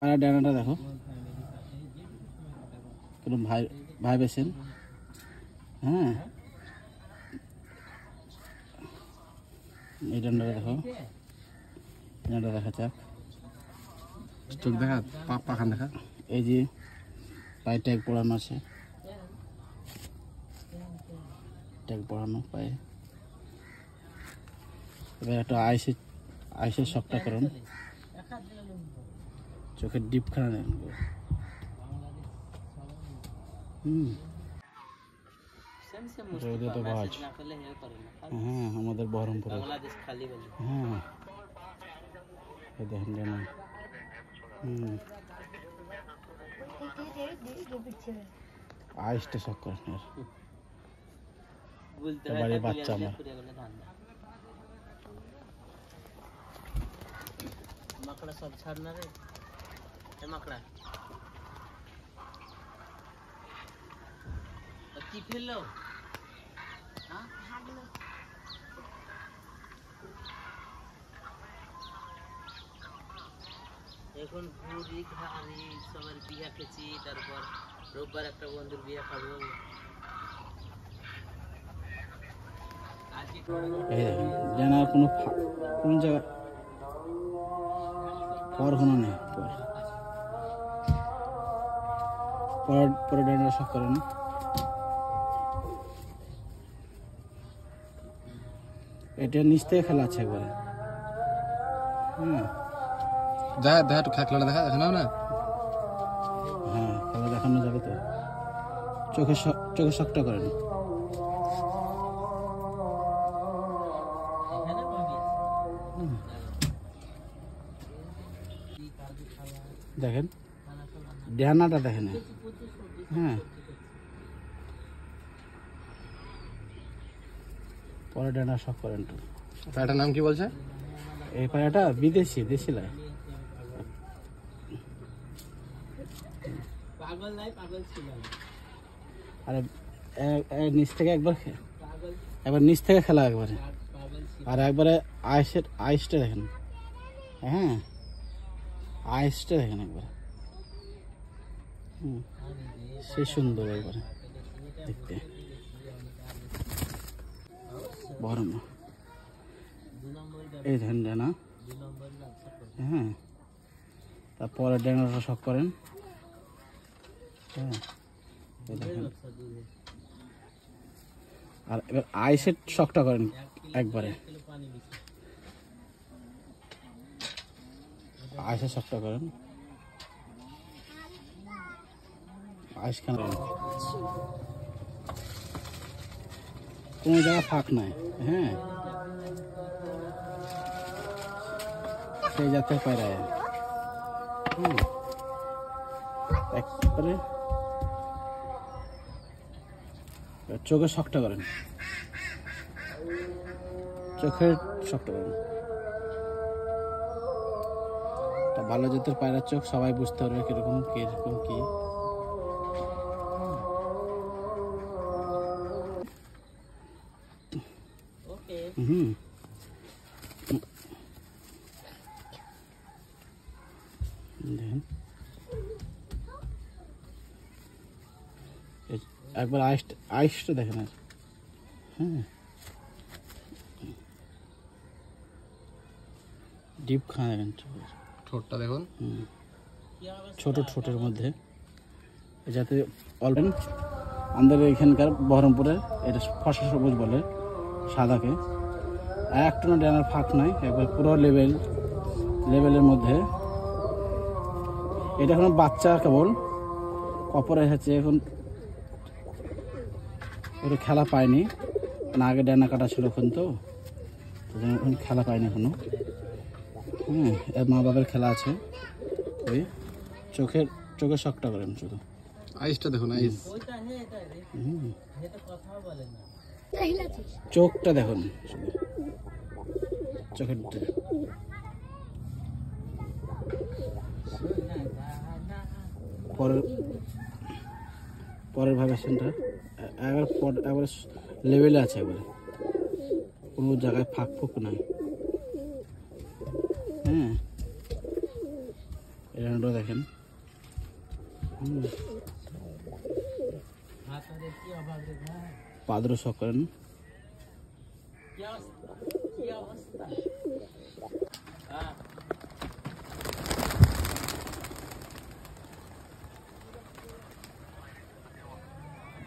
আর ডানাটা দেখো কিরকম ভাইবেছেন। হ্যাঁ, এই ডানাটা দেখো, ডানাটা দেখা যাক, চোখ দেখা, পাখান দেখা। এই যে পায়ে ট্যাগ পড়ানো আছে, ট্যাগ পড়ানো পায়ে। এবার একটা আইসের শকটা করুন, চোখের ডিপখানা নেন। হ্যাঁ, আমাদের বহরমপুরে। হ্যাঁ, দেখেন যেন আইসটা শখ করেন বাড়ির বাচ্চা আমার। মাকড়া সব ছাড় না রে, মাকড়া কি ফেললো? এখন পুরি খাবি, সবার বিয়া খেয়েছি, তারপর রোববার একটা বন্ধুর বিয়া খাবো। জানার কোন জায়গা পরখানা নেই, পরে ডান্ডা শখ করেন। এটা নিচ থেকে খেলা আছে একবারে। হ্যাঁ, দেখা একটু খেলাটা দেখানো না। হ্যাঁ, খেলা দেখানো যাবে তো। চোখে শখটা করেন। দেখেন ডানাটা দেখেন। হ্যাঁ, পরে ডানা শখ করেন। পায়রাটার নাম কি বলছে? এই পায়রাটা বিদেশি, দেশি লাই। পাগল নাই, পাগল ছিল। আরে নিচ থেকে একবার নিচ থেকে খেলা একবারে, আর একবারে আইসটা দেখেন। হ্যাঁ, আইসটা দেখেন একবারে। সে সুন্দর একবারে দেখতে। বরম এই ধান ডানা। হ্যাঁ, তারপরে ডানাটা শখ করেন। হ্যাঁ, আর এবার আইসের শখটা করেন একবারে। আইসের শখটা করেন, আইস খান। কোনো জায়গা ফাঁক নাই। হ্যাঁ, সেই জাতের পায়রা। একবারে চোখের শখটা করেন, চোখের শখটা করেন। ভালো জাতের পায়রার চোখ সবাই বুঝতে পারবে কিরকম কিরকম কি। দেখেন একবার আইসটা দেখেন। আর হ্যাঁ, ডিপ খানা দেখেন, ঠোঁটটা দেখুন। ছোট ঠোঁটের মধ্যে, যাতে অল্প আমাদের এখানকার বহরমপুরের এটা ফসা সবুজ বলে সাদাকে। একটা ডানার ফাঁক নাই, একবার পুরো লেভেলের মধ্যে। এটা এখন বাচ্চা কেবল কপরে হচ্ছে, এখন এটা খেলা পায়নি, মানে আগে ডানা কাটা ছিল এখন, তো এখন খেলা পায়নি এখনো। হ্যাঁ, এর মা বাবার খেলা আছে। ওই চোখের শখটা করেন শুধু। আইসটা দেখুন, আইস। চোখটা দেখুন শুধু, চোখের পরের ভাইব্রেশনটা একবার লেভেলে আছে, একবারে কোনো জায়গায় ফাঁক নাই। হ্যাঁ, এখানটা দেখেন। পাদ্র শখ করেন।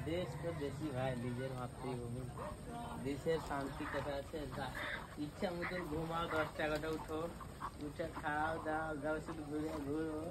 দেশ তো দেশই ভাই, নিজের মাতৃভূমি, দেশের শান্তি কথা আছে। ইচ্ছা মতন ঘুমাও, 10টা 11টা উঠো, উঠে খাও দাও, শুধু ঘুরে ঘুরো।